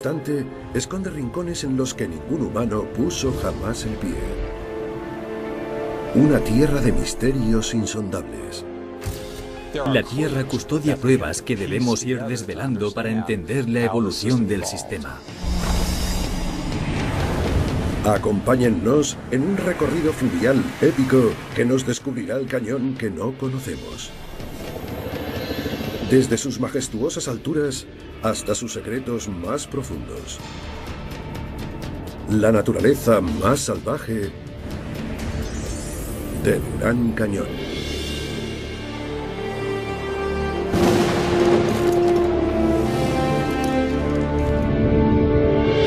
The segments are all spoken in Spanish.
obstante, esconde rincones en los que ningún humano puso jamás el pie. Una tierra de misterios insondables. La Tierra custodia pruebas que debemos ir desvelando para entender la evolución del sistema. Acompáñennos en un recorrido fluvial épico que nos descubrirá el cañón que no conocemos. Desde sus majestuosas alturas hasta sus secretos más profundos. La naturaleza más salvaje del Gran Cañón.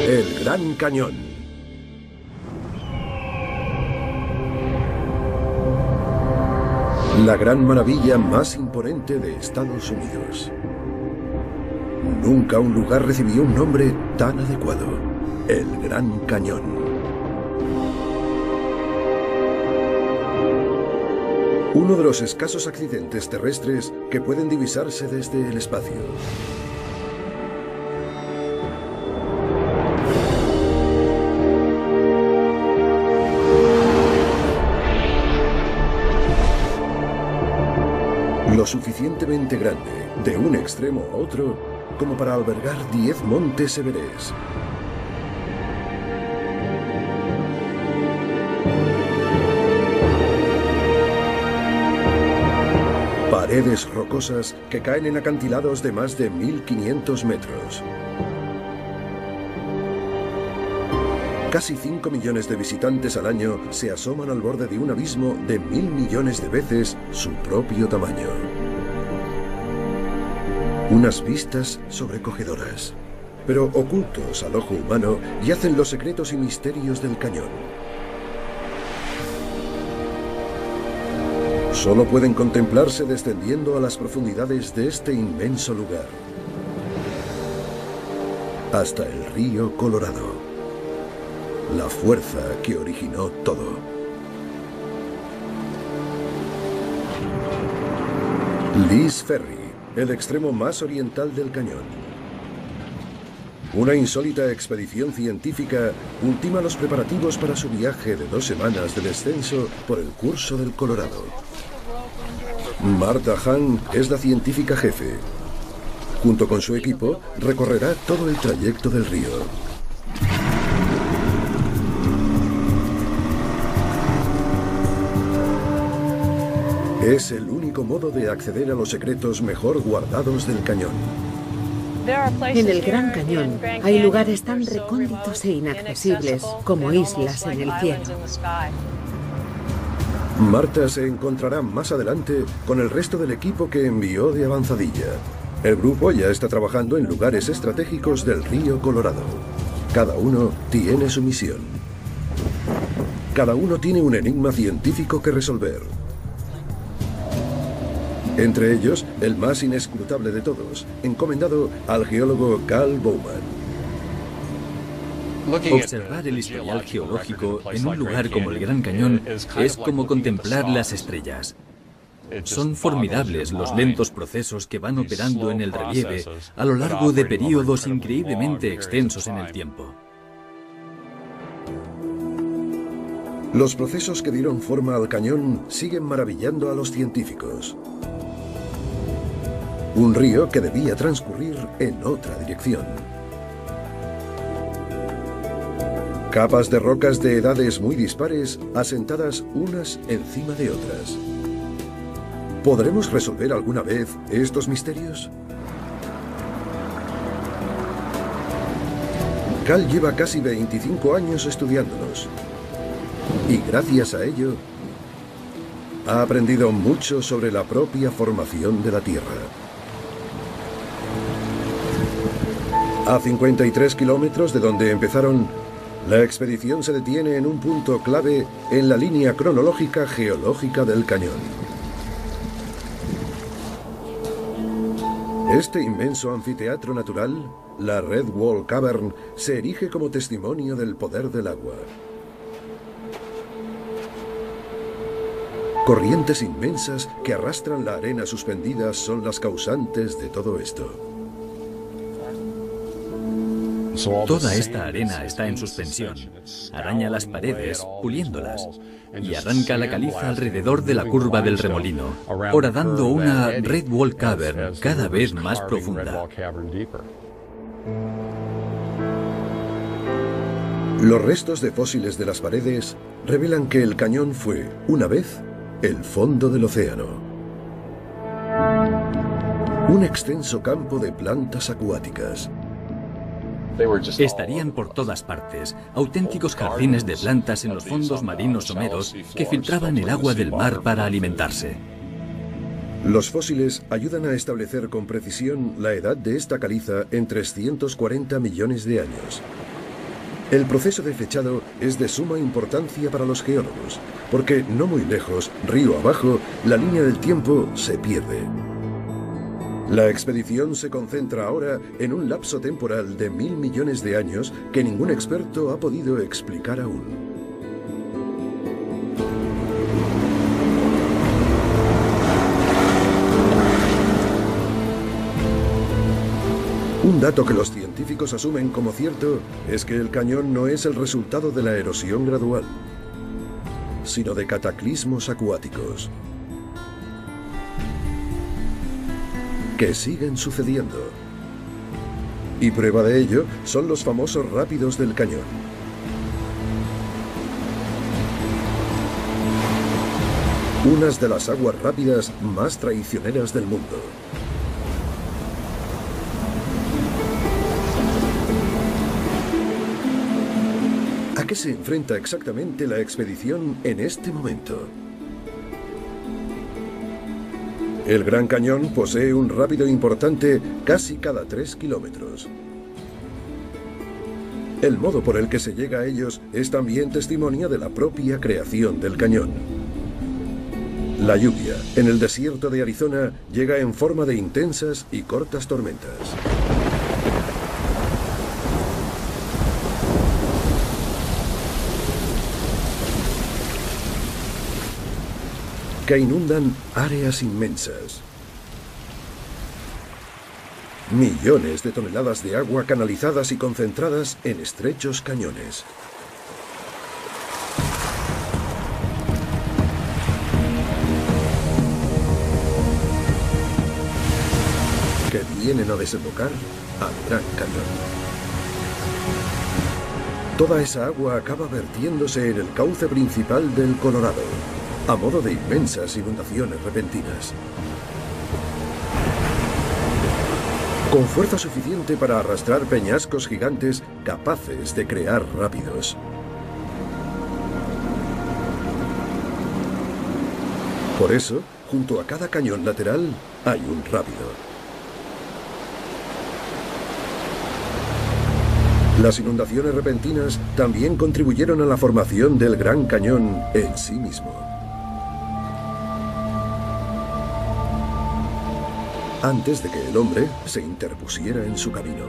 El Gran Cañón. La gran maravilla más imponente de Estados Unidos. Nunca un lugar recibió un nombre tan adecuado. El Gran Cañón. Uno de los escasos accidentes terrestres que pueden divisarse desde el espacio. Lo suficientemente grande, de un extremo a otro, como para albergar 10 montes Everest. Paredes rocosas que caen en acantilados de más de 1500 metros. Casi 5 millones de visitantes al año se asoman al borde de un abismo de 1000 millones de veces su propio tamaño. Unas vistas sobrecogedoras. Pero ocultos al ojo humano yacen los secretos y misterios del cañón. Solo pueden contemplarse descendiendo a las profundidades de este inmenso lugar. Hasta el río Colorado. La fuerza que originó todo. Lee's Ferry, el extremo más oriental del cañón. Una insólita expedición científica ultima los preparativos para su viaje de 2 semanas de descenso por el curso del Colorado. Martha Hahn es la científica jefe. Junto con su equipo, recorrerá todo el trayecto del río. Es el único modo de acceder a los secretos mejor guardados del cañón. En el Gran Cañón hay lugares tan recónditos e inaccesibles como islas en el cielo. Martha se encontrará más adelante con el resto del equipo que envió de avanzadilla. El grupo ya está trabajando en lugares estratégicos del río Colorado. Cada uno tiene su misión. Cada uno tiene un enigma científico que resolver. Entre ellos, el más inescrutable de todos, encomendado al geólogo Carl Bowman. Observar el historial geológico en un lugar como el Gran Cañón es como contemplar las estrellas. Son formidables los lentos procesos que van operando en el relieve a lo largo de períodos increíblemente extensos en el tiempo. Los procesos que dieron forma al cañón siguen maravillando a los científicos. Un río que debía transcurrir en otra dirección. Capas de rocas de edades muy dispares, asentadas unas encima de otras. ¿Podremos resolver alguna vez estos misterios? Cal lleva casi 25 años estudiándolos. Y gracias a ello, ha aprendido mucho sobre la propia formación de la Tierra. A 53 kilómetros de donde empezaron, la expedición se detiene en un punto clave en la línea cronológica geológica del cañón. Este inmenso anfiteatro natural, la Red Wall Cavern, se erige como testimonio del poder del agua. Corrientes inmensas que arrastran la arena suspendida son las causantes de todo esto. Toda esta arena está en suspensión. Araña las paredes, puliéndolas, y arranca la caliza alrededor de la curva del remolino, horadando una Red Wall Cavern cada vez más profunda. Los restos de fósiles de las paredes revelan que el cañón fue, una vez, el fondo del océano. Un extenso campo de plantas acuáticas. Estarían por todas partes, auténticos jardines de plantas en los fondos marinos someros que filtraban el agua del mar para alimentarse. Los fósiles ayudan a establecer con precisión la edad de esta caliza en 340 millones de años. El proceso de fechado es de suma importancia para los geólogos, porque no muy lejos, río abajo, la línea del tiempo se pierde. La expedición se concentra ahora en un lapso temporal de 1000 millones de años que ningún experto ha podido explicar aún. Un dato que los científicos asumen como cierto es que el cañón no es el resultado de la erosión gradual, sino de cataclismos acuáticos que siguen sucediendo. Y prueba de ello son los famosos rápidos del cañón. Unas de las aguas rápidas más traicioneras del mundo. ¿A qué se enfrenta exactamente la expedición en este momento? El Gran Cañón posee un rápido importante casi cada 3 kilómetros. El modo por el que se llega a ellos es también testimonio de la propia creación del cañón. La lluvia en el desierto de Arizona llega en forma de intensas y cortas tormentas. Que inundan áreas inmensas. Millones de toneladas de agua canalizadas y concentradas en estrechos cañones. Que vienen a desembocar al Gran Cañón. Toda esa agua acaba vertiéndose en el cauce principal del Colorado, a modo de inmensas inundaciones repentinas. Con fuerza suficiente para arrastrar peñascos gigantes capaces de crear rápidos. Por eso, junto a cada cañón lateral, hay un rápido. Las inundaciones repentinas también contribuyeron a la formación del Gran Cañón en sí mismo. Antes de que el hombre se interpusiera en su camino.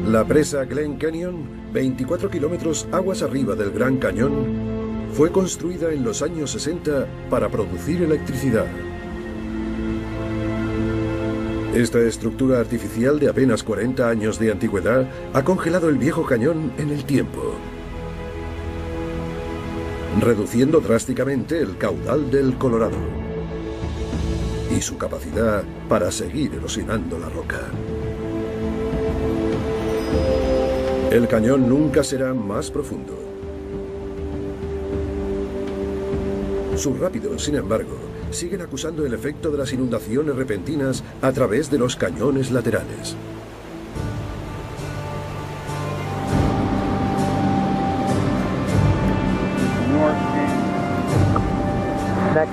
La presa Glen Canyon, 24 kilómetros aguas arriba del Gran Cañón, fue construida en los años 60 para producir electricidad. Esta estructura artificial de apenas 40 años de antigüedad ha congelado el viejo cañón en el tiempo, reduciendo drásticamente el caudal del Colorado y su capacidad para seguir erosionando la roca. El cañón nunca será más profundo. Sus rápidos, sin embargo, siguen acusando el efecto de las inundaciones repentinas a través de los cañones laterales.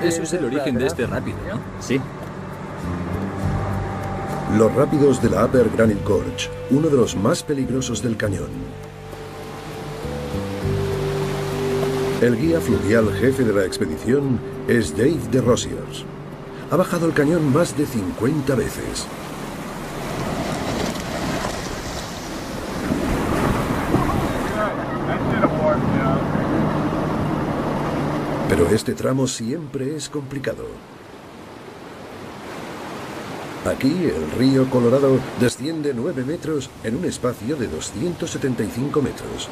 Eso es el origen de este rápido, ¿no? Sí. Los rápidos de la Upper Granite Gorge, uno de los más peligrosos del cañón. El guía fluvial jefe de la expedición es Dave DeRosiers. Ha bajado el cañón más de 50 veces. Pero este tramo siempre es complicado. Aquí el río Colorado desciende 9 metros en un espacio de 275 metros.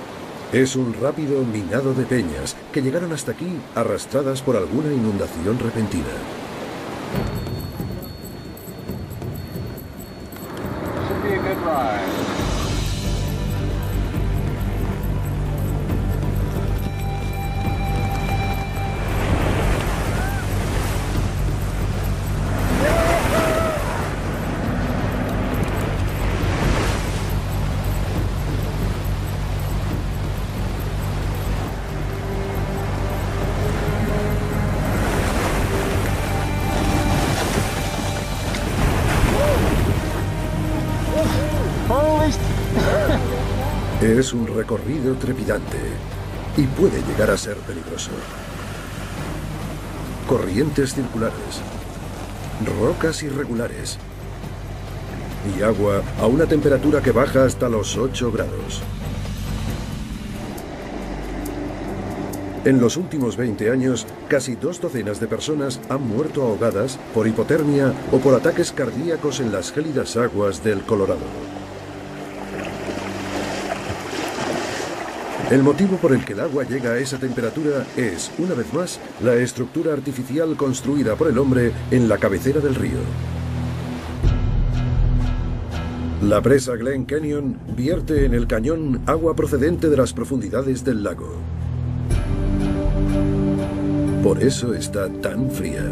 Es un rápido minado de peñas que llegaron hasta aquí arrastradas por alguna inundación repentina. Es un recorrido trepidante y puede llegar a ser peligroso. Corrientes circulares, rocas irregulares y agua a una temperatura que baja hasta los 8 grados. En los últimos 20 años, casi 2 docenas de personas han muerto ahogadas por hipotermia o por ataques cardíacos en las gélidas aguas del Colorado. El motivo por el que el agua llega a esa temperatura es, una vez más, la estructura artificial construida por el hombre en la cabecera del río. La presa Glen Canyon vierte en el cañón agua procedente de las profundidades del lago. Por eso está tan fría.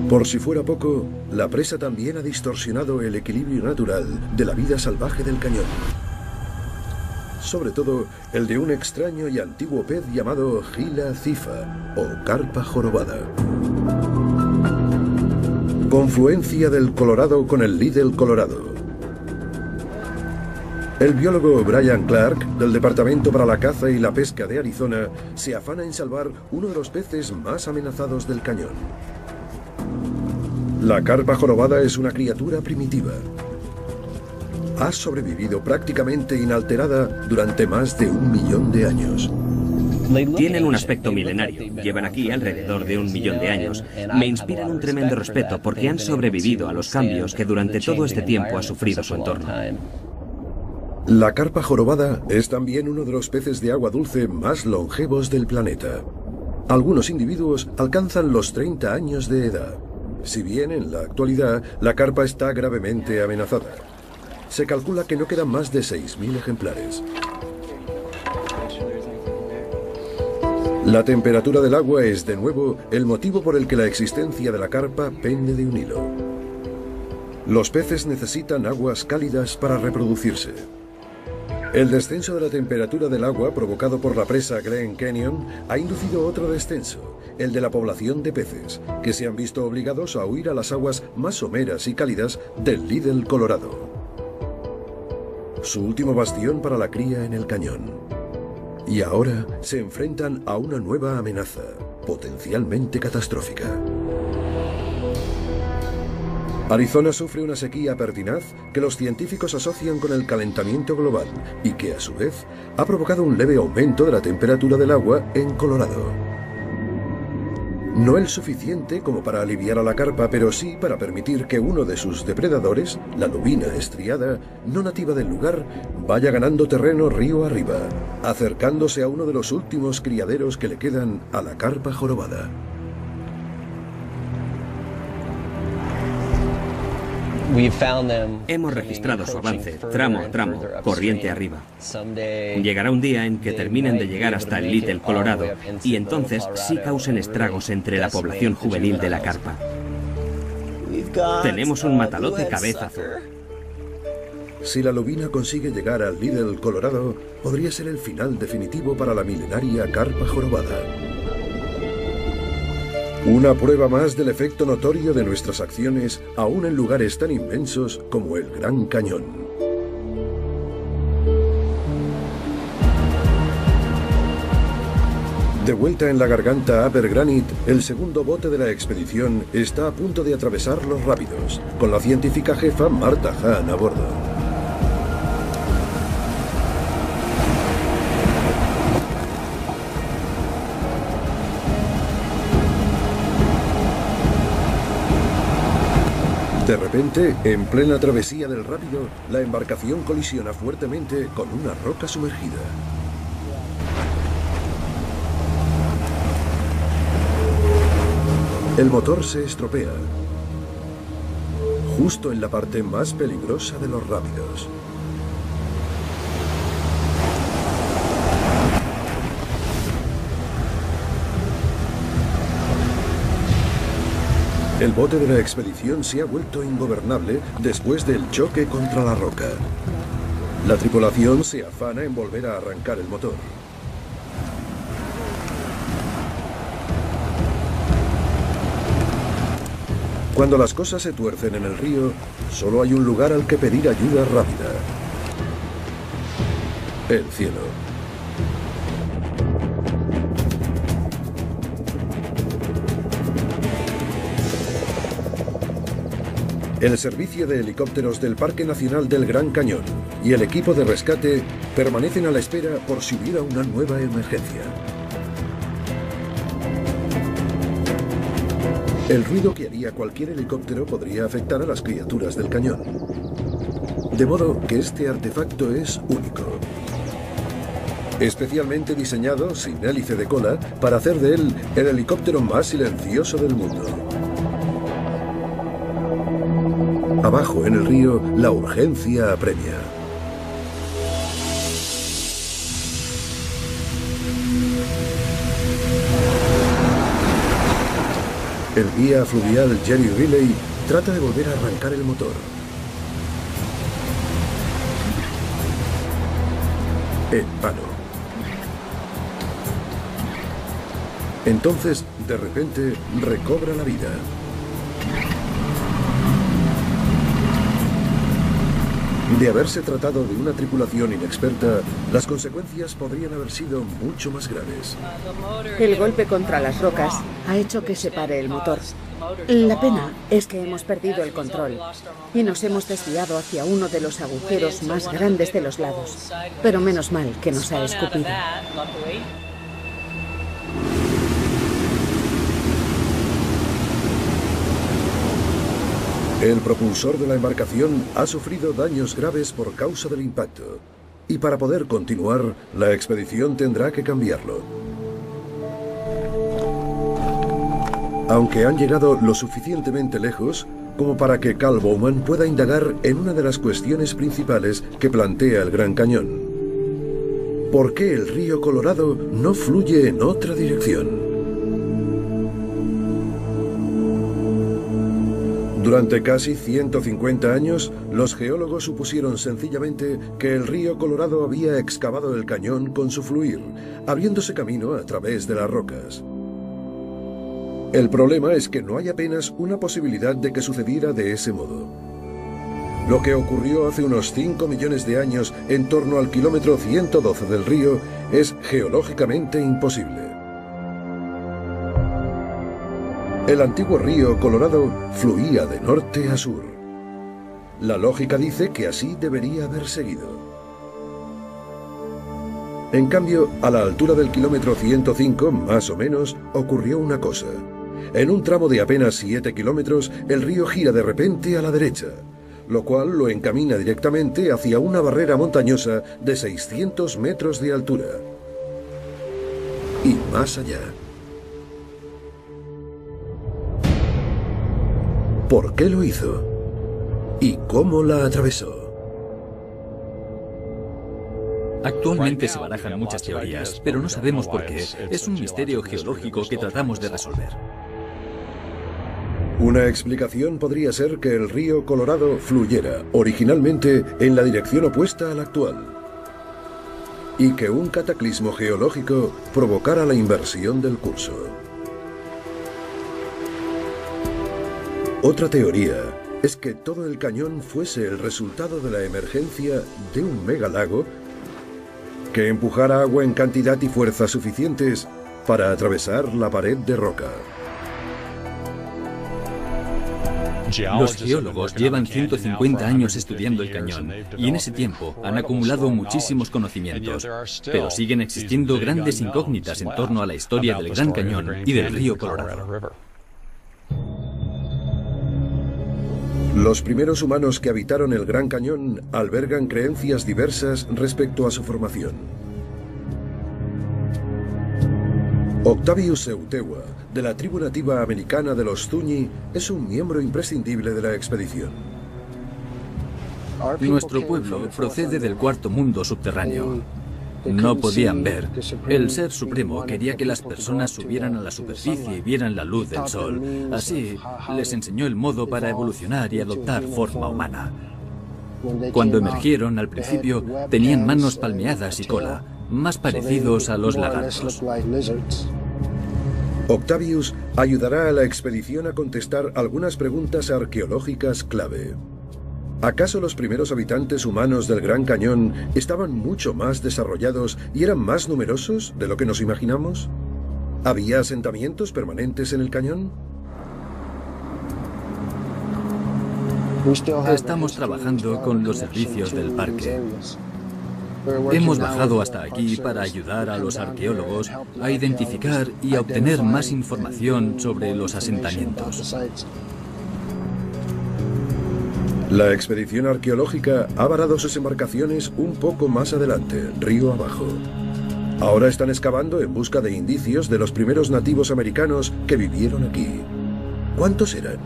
Por si fuera poco, la presa también ha distorsionado el equilibrio natural de la vida salvaje del cañón. Sobre todo el de un extraño y antiguo pez llamado Gila cifa o carpa jorobada. Confluencia del Colorado con el Little Colorado. El biólogo Brian Clark, del Departamento para la Caza y la Pesca de Arizona, se afana en salvar uno de los peces más amenazados del cañón. La carpa jorobada es una criatura primitiva. Ha sobrevivido prácticamente inalterada durante más de 1 millón de años. Tienen un aspecto milenario. Llevan aquí alrededor de 1 millón de años. Me inspiran un tremendo respeto porque han sobrevivido a los cambios que durante todo este tiempo ha sufrido su entorno. La carpa jorobada es también uno de los peces de agua dulce más longevos del planeta. Algunos individuos alcanzan los 30 años de edad. Si bien en la actualidad la carpa está gravemente amenazada. Se calcula que no quedan más de 6.000 ejemplares. La temperatura del agua es, de nuevo, el motivo por el que la existencia de la carpa pende de un hilo. Los peces necesitan aguas cálidas para reproducirse. El descenso de la temperatura del agua provocado por la presa Glen Canyon ha inducido otro descenso, el de la población de peces, que se han visto obligados a huir a las aguas más someras y cálidas del Little Colorado. Su último bastión para la cría en el cañón. Y ahora se enfrentan a una nueva amenaza, potencialmente catastrófica. Arizona sufre una sequía pertinaz que los científicos asocian con el calentamiento global y que, a su vez, ha provocado un leve aumento de la temperatura del agua en Colorado. No el suficiente como para aliviar a la carpa, pero sí para permitir que uno de sus depredadores, la lubina estriada, no nativa del lugar, vaya ganando terreno río arriba, acercándose a uno de los últimos criaderos que le quedan a la carpa jorobada. Hemos registrado su avance, tramo a tramo, corriente arriba. Llegará un día en que terminen de llegar hasta el Little Colorado y entonces sí causen estragos entre la población juvenil de la carpa. Tenemos un matalote cabeza azul. Si la lubina consigue llegar al Little Colorado, podría ser el final definitivo para la milenaria carpa jorobada. Una prueba más del efecto notorio de nuestras acciones, aún en lugares tan inmensos como el Gran Cañón. De vuelta en la garganta Upper Granite, el segundo bote de la expedición está a punto de atravesar los rápidos, con la científica jefa Martha Hahn a bordo. repente, en plena travesía del rápido, la embarcación colisiona fuertemente con una roca sumergida. El motor se estropea, justo en la parte más peligrosa de los rápidos. El bote de la expedición se ha vuelto ingobernable después del choque contra la roca. La tripulación se afana en volver a arrancar el motor. Cuando las cosas se tuercen en el río, solo hay un lugar al que pedir ayuda rápida: el cielo. El servicio de helicópteros del Parque Nacional del Gran Cañón y el equipo de rescate permanecen a la espera por si hubiera una nueva emergencia. El ruido que haría cualquier helicóptero podría afectar a las criaturas del cañón. De modo que este artefacto es único. Especialmente diseñado, sin hélice de cola, para hacer de él el helicóptero más silencioso del mundo. Abajo en el río, la urgencia apremia. El guía fluvial Jerry Riley trata de volver a arrancar el motor. En vano. Entonces, de repente, recobra la vida. De haberse tratado de una tripulación inexperta, las consecuencias podrían haber sido mucho más graves. El golpe contra las rocas ha hecho que se pare el motor. La pena es que hemos perdido el control y nos hemos desviado hacia uno de los agujeros más grandes de los lados. Pero menos mal que nos ha escupido. El propulsor de la embarcación ha sufrido daños graves por causa del impacto, y para poder continuar, la expedición tendrá que cambiarlo. Aunque han llegado lo suficientemente lejos como para que Carl Bowman pueda indagar en una de las cuestiones principales que plantea el Gran Cañón: ¿por qué el río Colorado no fluye en otra dirección? Durante casi 150 años, los geólogos supusieron sencillamente que el río Colorado había excavado el cañón con su fluir, abriéndose camino a través de las rocas. El problema es que no hay apenas una posibilidad de que sucediera de ese modo. Lo que ocurrió hace unos 5 millones de años en torno al kilómetro 112 del río es geológicamente imposible. El antiguo río Colorado fluía de norte a sur. La lógica dice que así debería haber seguido. En cambio, a la altura del kilómetro 105, más o menos, ocurrió una cosa. En un tramo de apenas 7 kilómetros, el río gira de repente a la derecha, lo cual lo encamina directamente hacia una barrera montañosa de 600 metros de altura. Y más allá. ¿Por qué lo hizo? ¿Y cómo la atravesó? Actualmente se barajan muchas teorías, pero no sabemos por qué. Es un misterio geológico que tratamos de resolver. Una explicación podría ser que el río Colorado fluyera originalmente en la dirección opuesta a la actual, y que un cataclismo geológico provocara la inversión del curso. Otra teoría es que todo el cañón fuese el resultado de la emergencia de un megalago que empujara agua en cantidad y fuerza suficientes para atravesar la pared de roca. Los geólogos llevan 150 años estudiando el cañón y en ese tiempo han acumulado muchísimos conocimientos, pero siguen existiendo grandes incógnitas en torno a la historia del Gran Cañón y del río Colorado. Los primeros humanos que habitaron el Gran Cañón albergan creencias diversas respecto a su formación. Octavius Seutewa, de la tribu nativa americana de los Zuni, es un miembro imprescindible de la expedición. Nuestro pueblo procede del cuarto mundo subterráneo. No podían ver. El Ser Supremo quería que las personas subieran a la superficie y vieran la luz del sol. Así, les enseñó el modo para evolucionar y adoptar forma humana. Cuando emergieron, al principio, tenían manos palmeadas y cola, más parecidos a los lagartos. Octavius ayudará a la expedición a contestar algunas preguntas arqueológicas clave. ¿Acaso los primeros habitantes humanos del Gran Cañón estaban mucho más desarrollados y eran más numerosos de lo que nos imaginamos? ¿Había asentamientos permanentes en el cañón? Estamos trabajando con los servicios del parque. Hemos bajado hasta aquí para ayudar a los arqueólogos a identificar y a obtener más información sobre los asentamientos. La expedición arqueológica ha varado sus embarcaciones un poco más adelante, río abajo. Ahora están excavando en busca de indicios de los primeros nativos americanos que vivieron aquí. ¿Cuántos eran?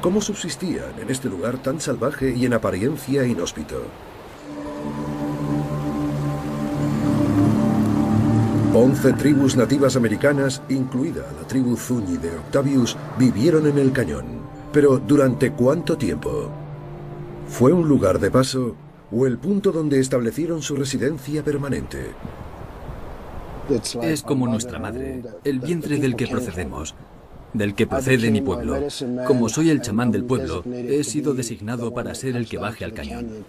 ¿Cómo subsistían en este lugar tan salvaje y en apariencia inhóspito? 11 tribus nativas americanas, incluida la tribu Zuni de Octavius, vivieron en el cañón. Pero ¿durante cuánto tiempo? ¿Fue un lugar de paso o el punto donde establecieron su residencia permanente? Es como nuestra madre, el vientre del que procedemos, del que procede mi pueblo. Como soy el chamán del pueblo, he sido designado para ser el que baje al cañón.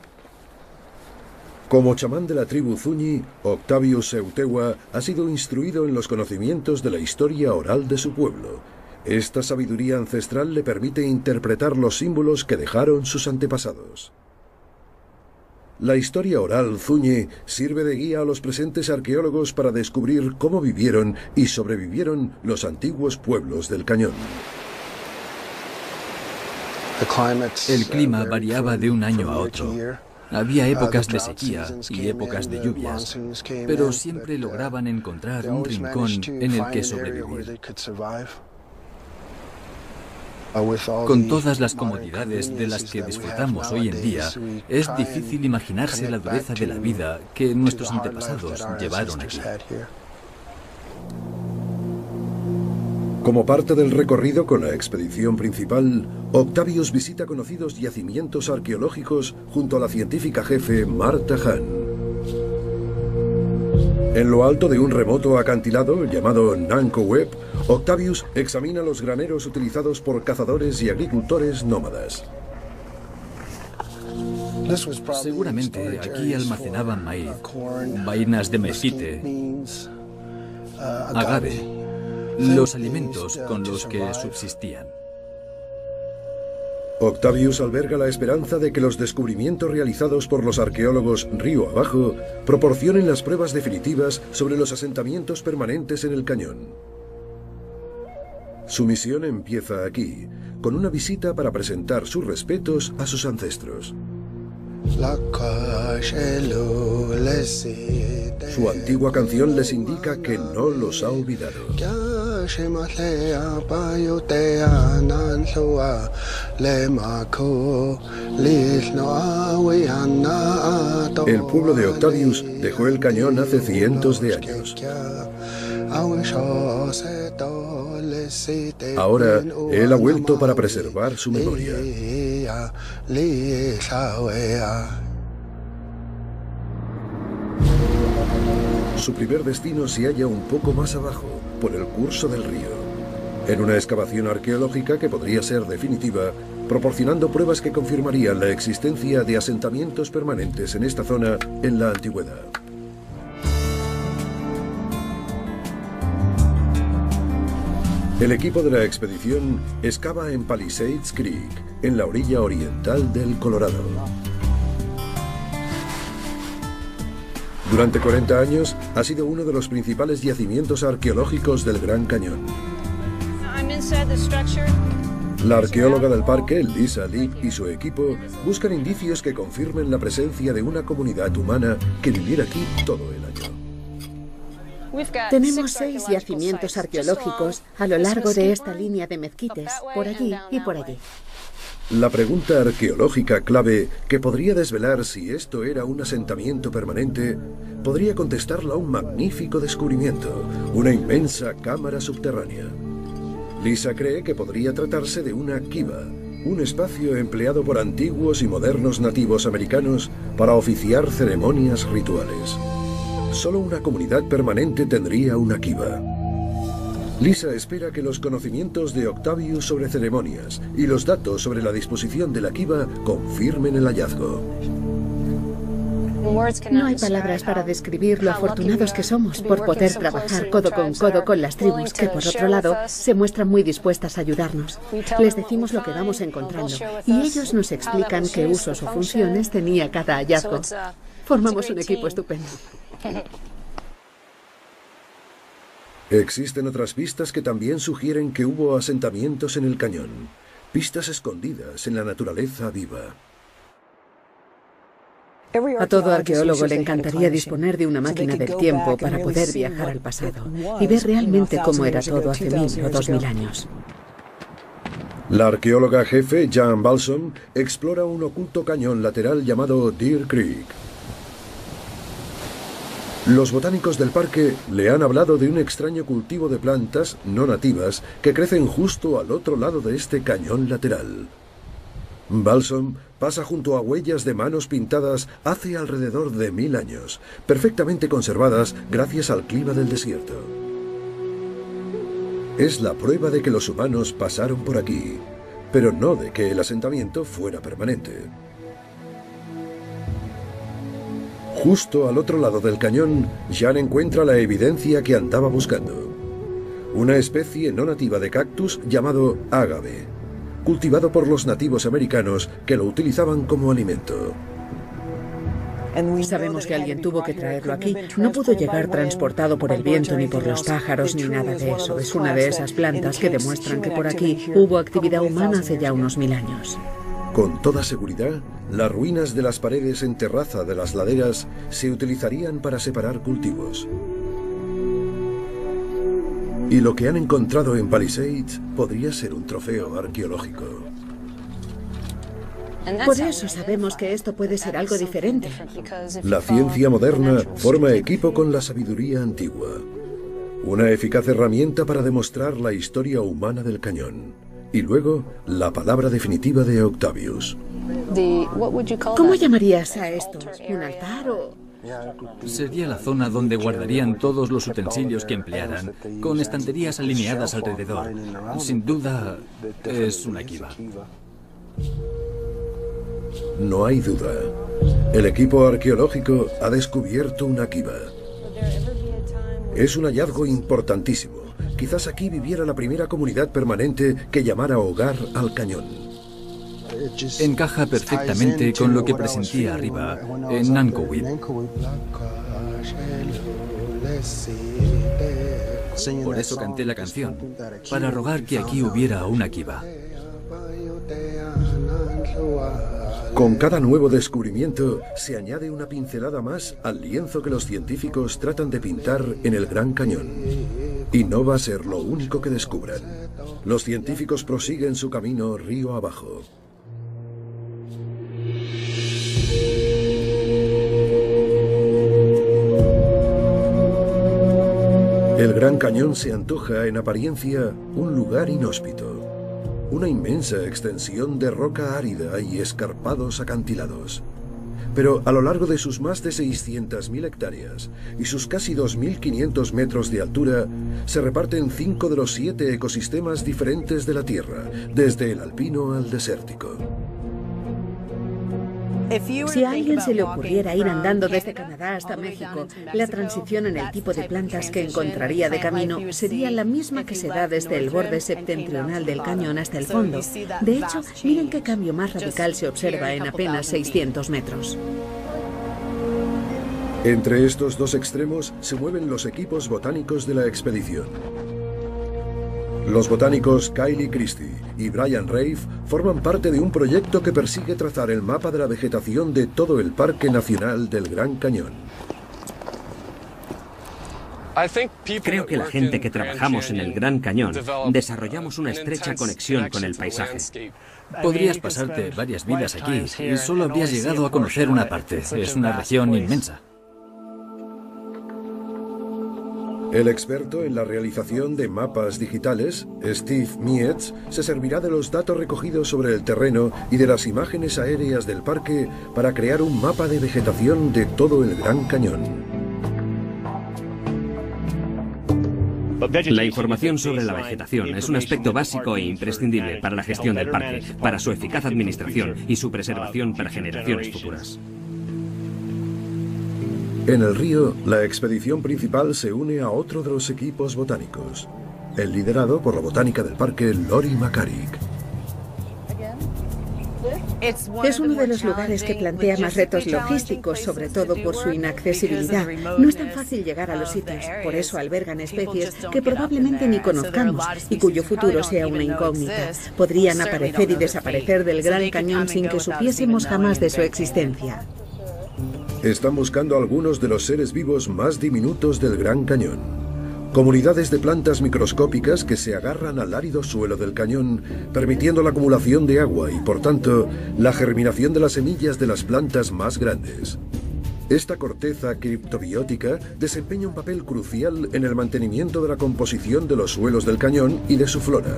Como chamán de la tribu Zuni, Octavius Seutewa ha sido instruido en los conocimientos de la historia oral de su pueblo. Esta sabiduría ancestral le permite interpretar los símbolos que dejaron sus antepasados. La historia oral Zuni sirve de guía a los presentes arqueólogos para descubrir cómo vivieron y sobrevivieron los antiguos pueblos del cañón. El clima variaba de un año a otro. Había épocas de sequía y épocas de lluvias, pero siempre lograban encontrar un rincón en el que sobrevivir. Con todas las comodidades de las que disfrutamos hoy en día, es difícil imaginarse la dureza de la vida que nuestros antepasados llevaron aquí. Como parte del recorrido con la expedición principal, Octavius visita conocidos yacimientos arqueológicos junto a la científica jefe Martha Hahn. En lo alto de un remoto acantilado llamado Nanko Web, Octavius examina los graneros utilizados por cazadores y agricultores nómadas. Seguramente aquí almacenaban maíz, vainas de mezquite, agave, los alimentos con los que subsistían. Octavius alberga la esperanza de que los descubrimientos realizados por los arqueólogos río abajo proporcionen las pruebas definitivas sobre los asentamientos permanentes en el cañón. Su misión empieza aquí, con una visita para presentar sus respetos a sus ancestros. Su antigua canción les indica que no los ha olvidado. El pueblo de Octavius dejó el cañón hace cientos de años. Ahora, él ha vuelto para preservar su memoria. Su primer destino se halla un poco más abajo, por el curso del río, en una excavación arqueológica que podría ser definitiva, proporcionando pruebas que confirmarían la existencia de asentamientos permanentes en esta zona en la antigüedad. El equipo de la expedición excava en Palisades Creek, en la orilla oriental del Colorado. Durante 40 años ha sido uno de los principales yacimientos arqueológicos del Gran Cañón. La arqueóloga del parque, Lisa Leep, y su equipo buscan indicios que confirmen la presencia de una comunidad humana que viviera aquí todo el año. Tenemos 6 yacimientos arqueológicos a lo largo de esta línea de mezquites, por allí y por allí. La pregunta arqueológica clave que podría desvelar si esto era un asentamiento permanente podría contestarla un magnífico descubrimiento, una inmensa cámara subterránea. Lisa cree que podría tratarse de una kiva, un espacio empleado por antiguos y modernos nativos americanos para oficiar ceremonias rituales. Solo una comunidad permanente tendría una kiva. Lisa espera que los conocimientos de Octavius sobre ceremonias y los datos sobre la disposición de la kiva confirmen el hallazgo. No hay palabras para describir lo afortunados que somos por poder trabajar codo con las tribus que, por otro lado, se muestran muy dispuestas a ayudarnos. Les decimos lo que vamos encontrando y ellos nos explican qué usos o funciones tenía cada hallazgo. Formamos un equipo estupendo. Existen otras pistas que también sugieren que hubo asentamientos en el cañón, pistas escondidas en la naturaleza viva. A todo arqueólogo le encantaría disponer de una máquina del tiempo para poder viajar al pasado y ver realmente cómo era todo hace 1000 o 2000 años. La arqueóloga jefe, Jan Balsom, explora un oculto cañón lateral llamado Deer Creek. Los botánicos del parque le han hablado de un extraño cultivo de plantas no nativas que crecen justo al otro lado de este cañón lateral. Balsom pasa junto a huellas de manos pintadas hace alrededor de 1000 años, perfectamente conservadas gracias al clima del desierto. Es la prueba de que los humanos pasaron por aquí, pero no de que el asentamiento fuera permanente. Justo al otro lado del cañón, Jan encuentra la evidencia que andaba buscando. Una especie no nativa de cactus llamado ágave, cultivado por los nativos americanos que lo utilizaban como alimento. Sabemos que alguien tuvo que traerlo aquí. No pudo llegar transportado por el viento ni por los pájaros ni nada de eso. Es una de esas plantas que demuestran que por aquí hubo actividad humana hace ya unos 1000 años. Con toda seguridad, las ruinas de las paredes en terraza de las laderas se utilizarían para separar cultivos. Y lo que han encontrado en Palisades podría ser un trofeo arqueológico. Por eso sabemos que esto puede ser algo diferente. La ciencia moderna forma equipo con la sabiduría antigua. Una eficaz herramienta para demostrar la historia humana del cañón. Y luego, la palabra definitiva de Octavius. ¿Cómo llamarías a esto? ¿Un altar o...? Sería la zona donde guardarían todos los utensilios que emplearan, con estanterías alineadas alrededor. Sin duda, es una kiva. No hay duda. El equipo arqueológico ha descubierto una kiva. Es un hallazgo importantísimo. Quizás aquí viviera la primera comunidad permanente que llamara hogar al cañón. Encaja perfectamente con lo que presentía arriba, en Nancowib. Por eso canté la canción, para rogar que aquí hubiera una kiva. Con cada nuevo descubrimiento se añade una pincelada más al lienzo que los científicos tratan de pintar en el Gran Cañón. Y no va a ser lo único que descubran. Los científicos prosiguen su camino río abajo. El Gran Cañón se antoja, en apariencia, un lugar inhóspito. Una inmensa extensión de roca árida y escarpados acantilados. Pero a lo largo de sus más de 600.000 hectáreas y sus casi 2.500 metros de altura, se reparten 5 de los 7 ecosistemas diferentes de la Tierra, desde el alpino al desértico. Si a alguien se le ocurriera ir andando desde Canadá hasta México, la transición en el tipo de plantas que encontraría de camino sería la misma que se da desde el borde septentrional del cañón hasta el fondo. De hecho, miren qué cambio más radical se observa en apenas 600 metros. Entre estos dos extremos se mueven los equipos botánicos de la expedición. Los botánicos Kylie Christie y Brian Rafe forman parte de un proyecto que persigue trazar el mapa de la vegetación de todo el Parque Nacional del Gran Cañón. Creo que la gente que trabajamos en el Gran Cañón desarrollamos una estrecha conexión con el paisaje. Podrías pasarte varias vidas aquí y solo habrías llegado a conocer una parte. Es una región inmensa. El experto en la realización de mapas digitales, Steve Mietz, se servirá de los datos recogidos sobre el terreno y de las imágenes aéreas del parque para crear un mapa de vegetación de todo el Gran Cañón. La información sobre la vegetación es un aspecto básico e imprescindible para la gestión del parque, para su eficaz administración y su preservación para generaciones futuras. En el río, la expedición principal se une a otro de los equipos botánicos, el liderado por la botánica del parque Lori McCarrick. Es uno de los lugares que plantea más retos logísticos, sobre todo por su inaccesibilidad. No es tan fácil llegar a los sitios, por eso albergan especies que probablemente ni conozcamos y cuyo futuro sea una incógnita. Podrían aparecer y desaparecer del Gran Cañón sin que supiésemos jamás de su existencia. Están buscando algunos de los seres vivos más diminutos del Gran Cañón. Comunidades de plantas microscópicas que se agarran al árido suelo del cañón, permitiendo la acumulación de agua y, por tanto, la germinación de las semillas de las plantas más grandes. Esta corteza criptobiótica desempeña un papel crucial en el mantenimiento de la composición de los suelos del cañón y de su flora.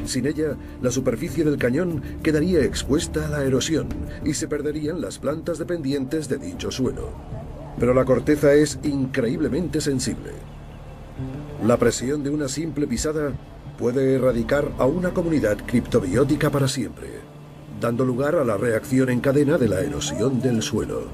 Sin ella, la superficie del cañón quedaría expuesta a la erosión y se perderían las plantas dependientes de dicho suelo. Pero la corteza es increíblemente sensible. La presión de una simple pisada puede erradicar a una comunidad criptobiótica para siempre, dando lugar a la reacción en cadena de la erosión del suelo.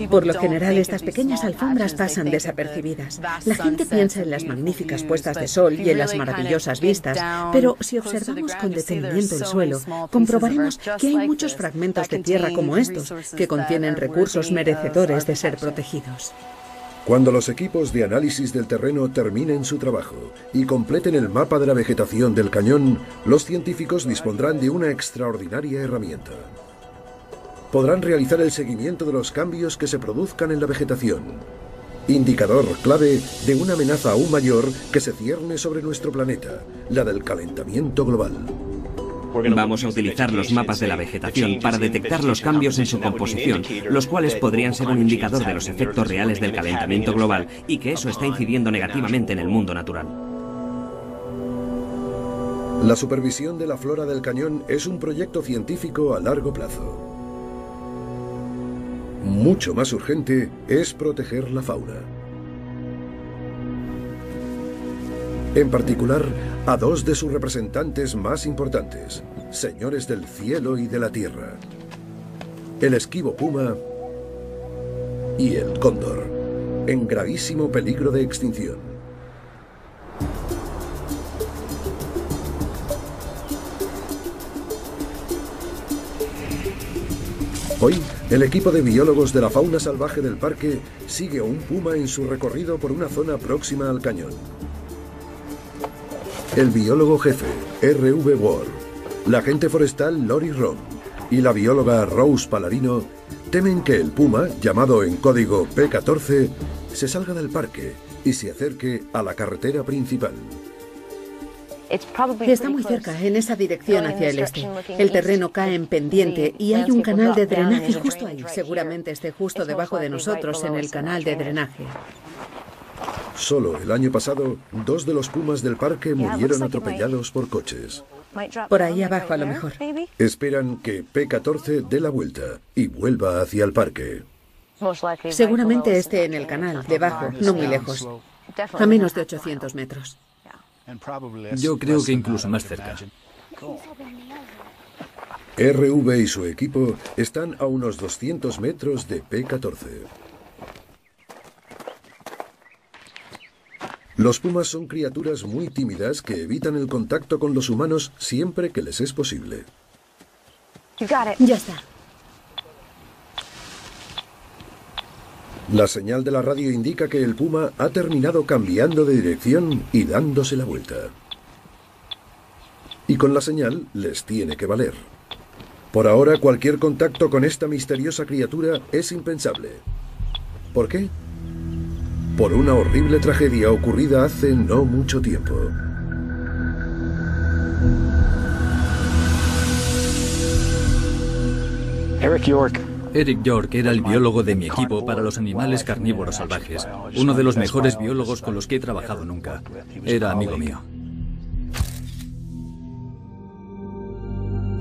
Por lo general, estas pequeñas alfombras pasan desapercibidas. La gente piensa en las magníficas puestas de sol y en las maravillosas vistas, pero si observamos con detenimiento el suelo, comprobaremos que hay muchos fragmentos de tierra como estos, que contienen recursos merecedores de ser protegidos. Cuando los equipos de análisis del terreno terminen su trabajo y completen el mapa de la vegetación del cañón, los científicos dispondrán de una extraordinaria herramienta. Podrán realizar el seguimiento de los cambios que se produzcan en la vegetación, indicador clave de una amenaza aún mayor que se cierne sobre nuestro planeta, la del calentamiento global. Vamos a utilizar los mapas de la vegetación para detectar los cambios en su composición, los cuales podrían ser un indicador de los efectos reales del calentamiento global y que eso está incidiendo negativamente en el mundo natural. La supervisión de la flora del cañón es un proyecto científico a largo plazo. Mucho más urgente es proteger la fauna. En particular, a dos de sus representantes más importantes, señores del cielo y de la tierra: el esquivo puma y el cóndor, en gravísimo peligro de extinción. Hoy, el equipo de biólogos de la fauna salvaje del parque sigue a un puma en su recorrido por una zona próxima al cañón. El biólogo jefe, R.V. Ward, la agente forestal Lori Rom y la bióloga Rose Palarino temen que el puma, llamado en código P14, se salga del parque y se acerque a la carretera principal. Está muy cerca, en esa dirección hacia el este. El terreno cae en pendiente y hay un canal de drenaje justo ahí. Seguramente esté justo debajo de nosotros en el canal de drenaje. Solo el año pasado, 2 de los pumas del parque murieron atropellados por coches. Por ahí abajo, a lo mejor. Esperan que P14 dé la vuelta y vuelva hacia el parque. Seguramente esté en el canal, debajo, no muy lejos. A menos de 800 metros. Yo creo que incluso más cerca. RV y su equipo están a unos 200 metros de P14. Los pumas son criaturas muy tímidas que evitan el contacto con los humanos siempre que les es posible. Ya está. La señal de la radio indica que el puma ha terminado cambiando de dirección y dándose la vuelta. Y con la señal les tiene que valer. Por ahora, cualquier contacto con esta misteriosa criatura es impensable. ¿Por qué? Por una horrible tragedia ocurrida hace no mucho tiempo. Eric York era el biólogo de mi equipo para los animales carnívoros salvajes, uno de los mejores biólogos con los que he trabajado nunca. Era amigo mío.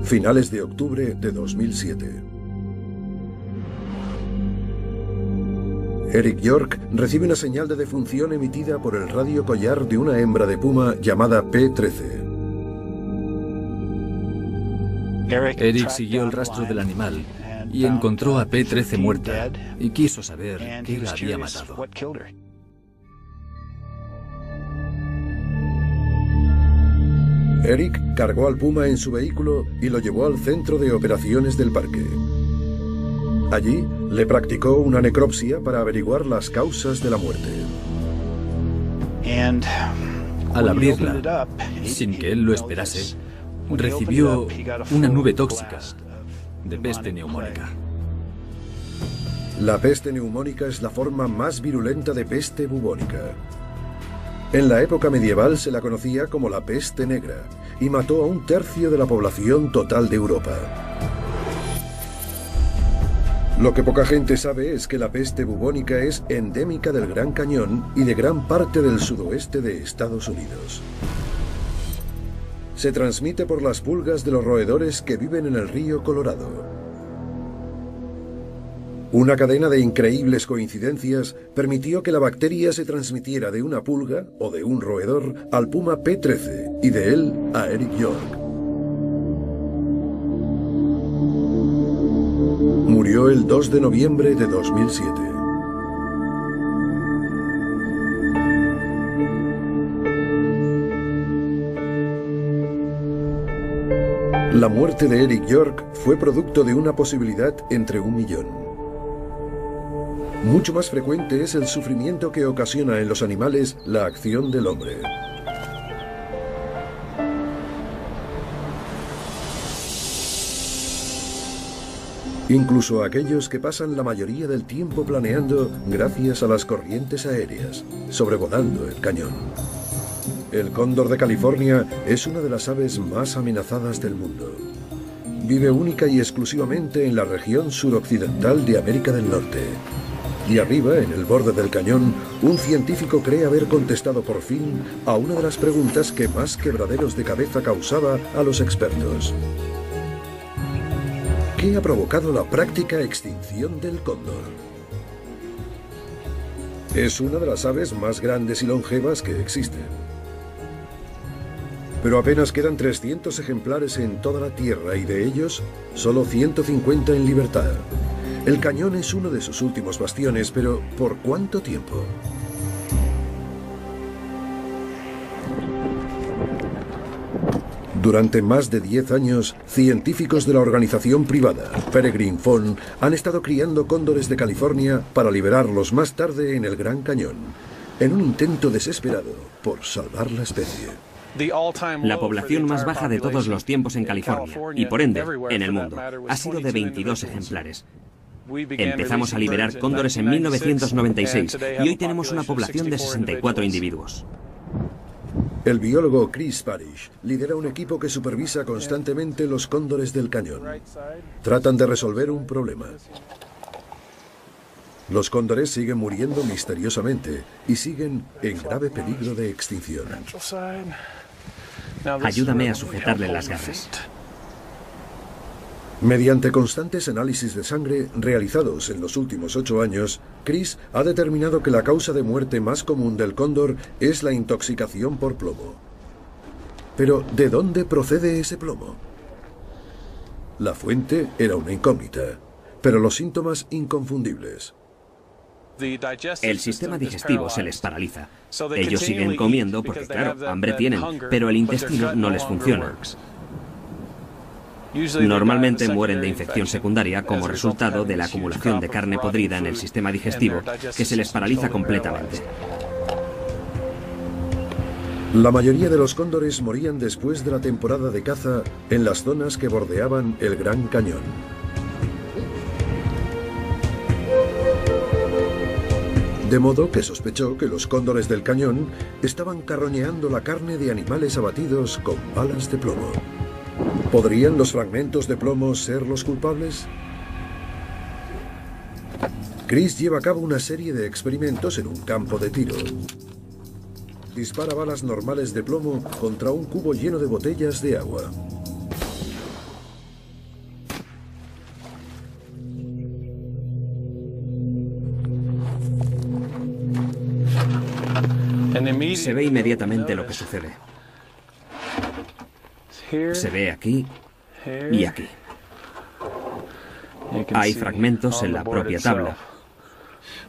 Finales de octubre de 2007. Eric York recibe una señal de defunción emitida por el radio collar de una hembra de puma llamada P13. Eric siguió el rastro del animal y encontró a P13 muerta y quiso saber qué la había matado. Eric cargó al puma en su vehículo y lo llevó al centro de operaciones del parque. Allí le practicó una necropsia para averiguar las causas de la muerte. Al abrirla, sin que él lo esperase, recibió una nube tóxica de peste neumónica. La peste neumónica es la forma más virulenta de peste bubónica. En la época medieval se la conocía como la peste negra y mató a 1/3 de la población total de Europa. Lo que poca gente sabe es que la peste bubónica es endémica del Gran Cañón y de gran parte del sudoeste de Estados Unidos. Se transmite por las pulgas de los roedores que viven en el río Colorado. Una cadena de increíbles coincidencias permitió que la bacteria se transmitiera de una pulga o de un roedor al puma P13 y de él a Eric York. Murió el 2 de noviembre de 2007. La muerte de Eric York fue producto de una posibilidad entre 1 millón. Mucho más frecuente es el sufrimiento que ocasiona en los animales la acción del hombre. Incluso aquellos que pasan la mayoría del tiempo planeando gracias a las corrientes aéreas, sobrevolando el cañón. El cóndor de California es una de las aves más amenazadas del mundo. Vive única y exclusivamente en la región suroccidental de América del Norte. Y arriba, en el borde del cañón, un científico cree haber contestado por fin a una de las preguntas que más quebraderos de cabeza causaba a los expertos. ¿Qué ha provocado la práctica extinción del cóndor? Es una de las aves más grandes y longevas que existen. Pero apenas quedan 300 ejemplares en toda la Tierra y de ellos, solo 150 en libertad. El cañón es uno de sus últimos bastiones, pero ¿por cuánto tiempo? Durante más de 10 años, científicos de la organización privada Peregrine Fund han estado criando cóndores de California para liberarlos más tarde en el Gran Cañón, en un intento desesperado por salvar la especie. La población más baja de todos los tiempos en California, y por ende, en el mundo, ha sido de 22 ejemplares. Empezamos a liberar cóndores en 1996 y hoy tenemos una población de 64 individuos. El biólogo Chris Parrish lidera un equipo que supervisa constantemente los cóndores del cañón. Tratan de resolver un problema. Los cóndores siguen muriendo misteriosamente y siguen en grave peligro de extinción. Ayúdame a sujetarle las garras. Mediante constantes análisis de sangre realizados en los últimos 8 años, Chris ha determinado que la causa de muerte más común del cóndor es la intoxicación por plomo. Pero, ¿de dónde procede ese plomo? La fuente era una incógnita, pero los síntomas inconfundibles. El sistema digestivo se les paraliza. Ellos siguen comiendo porque, claro, hambre tienen, pero el intestino no les funciona. Normalmente mueren de infección secundaria como resultado de la acumulación de carne podrida en el sistema digestivo, que se les paraliza completamente. La mayoría de los cóndores morían después de la temporada de caza en las zonas que bordeaban el Gran Cañón. De modo que sospechó que los cóndores del cañón estaban carroñeando la carne de animales abatidos con balas de plomo. ¿Podrían los fragmentos de plomo ser los culpables? Chris lleva a cabo una serie de experimentos en un campo de tiro. Dispara balas normales de plomo contra un cubo lleno de botellas de agua. Se ve inmediatamente lo que sucede. Se ve aquí y aquí. Hay fragmentos en la propia tabla.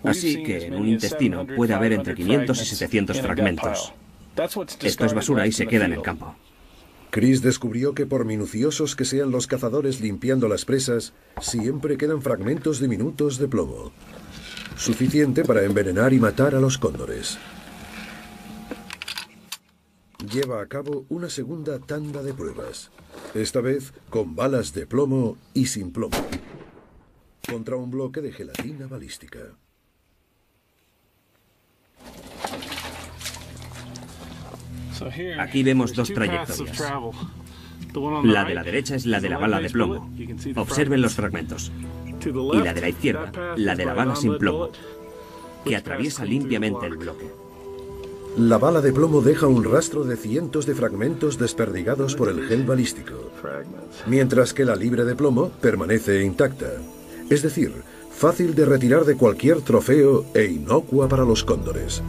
Así que en un intestino puede haber entre 500 y 700 fragmentos. Esto es basura y se queda en el campo. Chris descubrió que por minuciosos que sean los cazadores limpiando las presas, siempre quedan fragmentos diminutos de plomo. Suficiente para envenenar y matar a los cóndores. Lleva a cabo una segunda tanda de pruebas, esta vez con balas de plomo y sin plomo, contra un bloque de gelatina balística. Aquí vemos dos trayectorias. La de la derecha es la de la bala de plomo. Observen los fragmentos. Y la de la izquierda, la de la bala sin plomo, que atraviesa limpiamente el bloque. La bala de plomo deja un rastro de cientos de fragmentos desperdigados por el gel balístico, mientras que la libre de plomo permanece intacta, es decir, fácil de retirar de cualquier trofeo e inocua para los cóndores.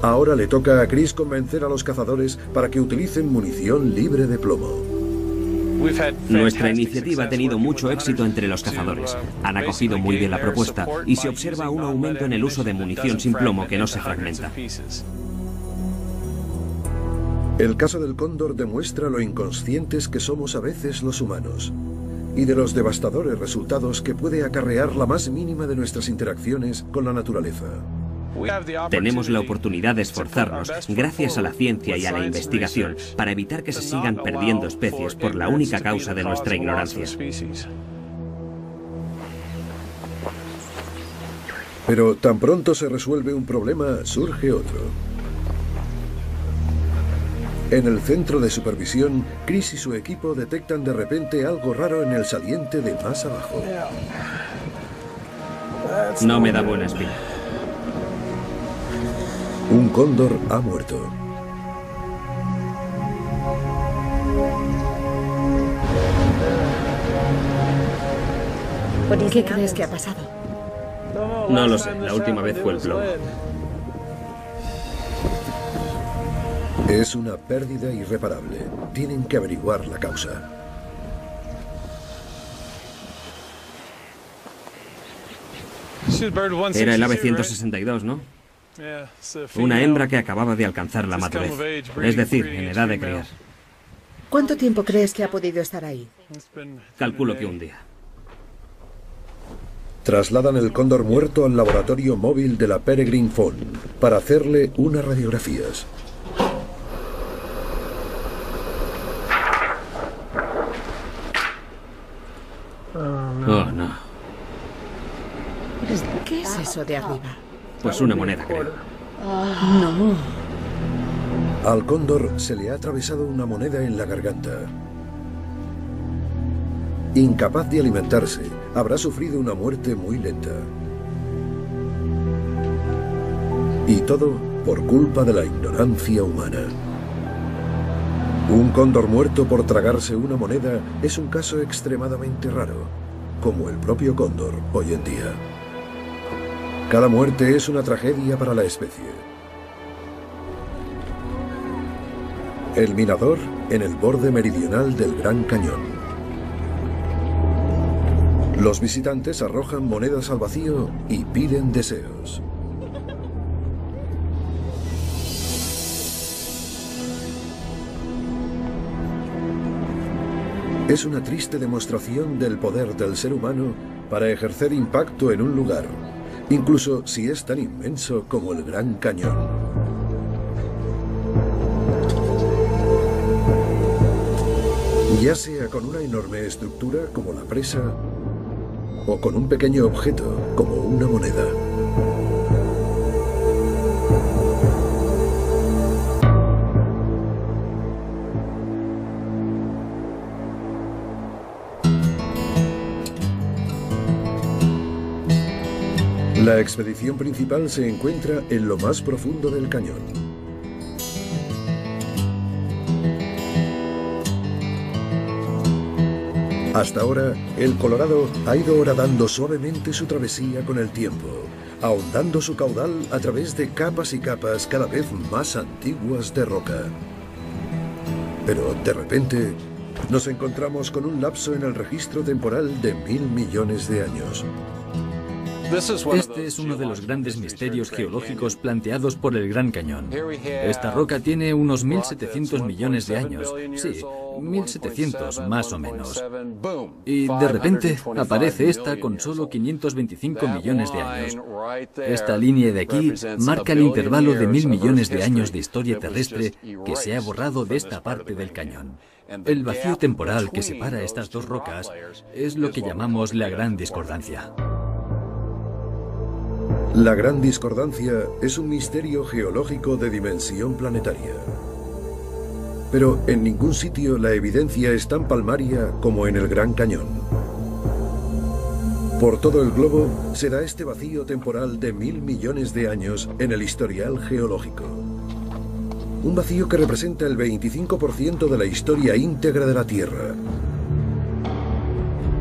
Ahora le toca a Chris convencer a los cazadores para que utilicen munición libre de plomo. Nuestra iniciativa ha tenido mucho éxito entre los cazadores. Han acogido muy bien la propuesta y se observa un aumento en el uso de munición sin plomo que no se fragmenta. El caso del cóndor demuestra lo inconscientes que somos a veces los humanos y de los devastadores resultados que puede acarrear la más mínima de nuestras interacciones con la naturaleza. Tenemos la oportunidad de esforzarnos, gracias a la ciencia y a la investigación, para evitar que se sigan perdiendo especies por la única causa de nuestra ignorancia. Pero tan pronto se resuelve un problema, surge otro. En el centro de supervisión, Chris y su equipo detectan de repente algo raro en el saliente de más abajo. No me da buena espina. Un cóndor ha muerto. ¿Qué crees que ha pasado? No lo sé, la última vez fue el plomo. Es una pérdida irreparable. Tienen que averiguar la causa. Era el ave 162, ¿no? Una hembra que acababa de alcanzar la madurez, es decir, en edad de criar. ¿Cuánto tiempo crees que ha podido estar ahí? Calculo que un día. Trasladan el cóndor muerto al laboratorio móvil de la Peregrine Fawn para hacerle unas radiografías. Oh, no. ¿Qué es eso de arriba? Pues una moneda, creo. No. Al cóndor se le ha atravesado una moneda en la garganta. Incapaz de alimentarse, habrá sufrido una muerte muy lenta. Y todo por culpa de la ignorancia humana. Un cóndor muerto por tragarse una moneda es un caso extremadamente raro, como el propio cóndor hoy en día. Cada muerte es una tragedia para la especie. El mirador en el borde meridional del Gran Cañón. Los visitantes arrojan monedas al vacío y piden deseos. Es una triste demostración del poder del ser humano para ejercer impacto en un lugar, incluso si es tan inmenso como el Gran Cañón. Ya sea con una enorme estructura como la presa o con un pequeño objeto como una moneda. La expedición principal se encuentra en lo más profundo del cañón. Hasta ahora, el Colorado ha ido horadando suavemente su travesía con el tiempo, ahondando su caudal a través de capas y capas cada vez más antiguas de roca. Pero, de repente, nos encontramos con un lapso en el registro temporal de 1000 millones de años. Este es uno de los grandes misterios geológicos planteados por el Gran Cañón. Esta roca tiene unos 1700 millones de años. Sí, 1700 más o menos. Y de repente aparece esta con solo 525 millones de años. Esta línea de aquí marca el intervalo de 1000 millones de años de historia terrestre que se ha borrado de esta parte del cañón. El vacío temporal que separa estas dos rocas es lo que llamamos la Gran Discordancia. La Gran Discordancia es un misterio geológico de dimensión planetaria. Pero en ningún sitio la evidencia es tan palmaria como en el Gran Cañón. Por todo el globo se da este vacío temporal de 1000 millones de años en el historial geológico. Un vacío que representa el 25% de la historia íntegra de la Tierra.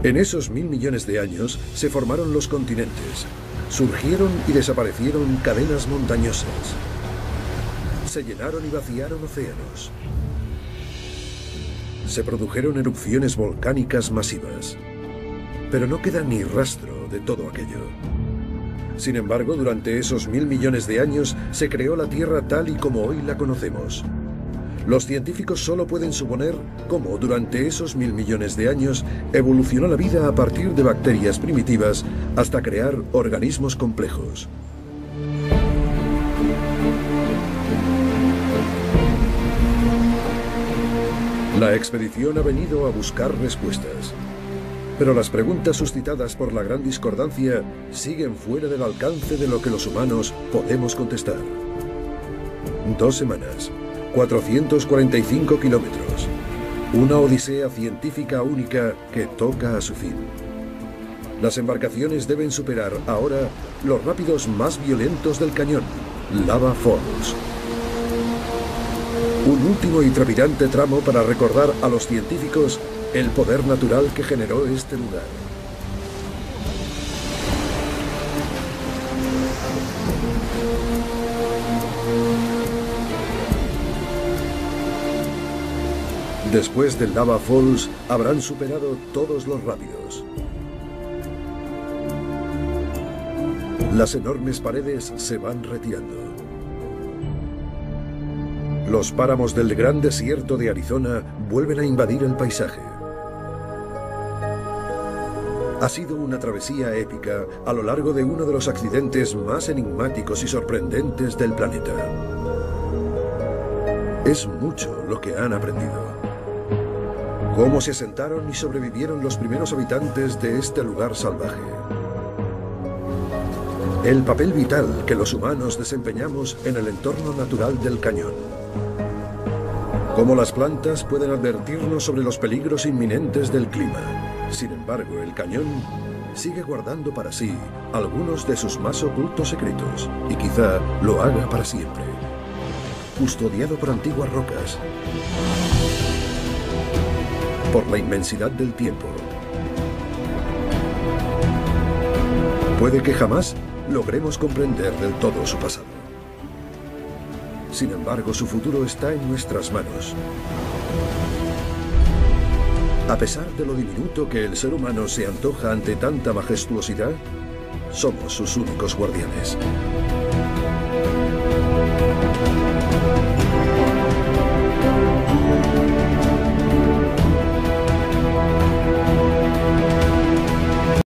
En esos 1000 millones de años se formaron los continentes. Surgieron y desaparecieron cadenas montañosas. Se llenaron y vaciaron océanos. Se produjeron erupciones volcánicas masivas. Pero no queda ni rastro de todo aquello. Sin embargo, durante esos 1000 millones de años se creó la Tierra tal y como hoy la conocemos. Los científicos solo pueden suponer cómo durante esos 1000 millones de años evolucionó la vida a partir de bacterias primitivas hasta crear organismos complejos. La expedición ha venido a buscar respuestas. Pero las preguntas suscitadas por la Gran Discordancia siguen fuera del alcance de lo que los humanos podemos contestar. 2 semanas. 445 kilómetros. Una odisea científica única que toca a su fin. Las embarcaciones deben superar ahora los rápidos más violentos del cañón, Lava Falls. Un último y trepidante tramo para recordar a los científicos el poder natural que generó este lugar. Después del Lava Falls, habrán superado todos los rápidos. Las enormes paredes se van retirando. Los páramos del gran desierto de Arizona vuelven a invadir el paisaje. Ha sido una travesía épica a lo largo de uno de los accidentes más enigmáticos y sorprendentes del planeta. Es mucho lo que han aprendido. Cómo se asentaron y sobrevivieron los primeros habitantes de este lugar salvaje. El papel vital que los humanos desempeñamos en el entorno natural del cañón. Cómo las plantas pueden advertirnos sobre los peligros inminentes del clima. Sin embargo, el cañón sigue guardando para sí algunos de sus más ocultos secretos, y quizá lo haga para siempre. Custodiado por antiguas rocas, por la inmensidad del tiempo. Puede que jamás logremos comprender del todo su pasado. Sin embargo, su futuro está en nuestras manos. A pesar de lo diminuto que el ser humano se antoja ante tanta majestuosidad, somos sus únicos guardianes.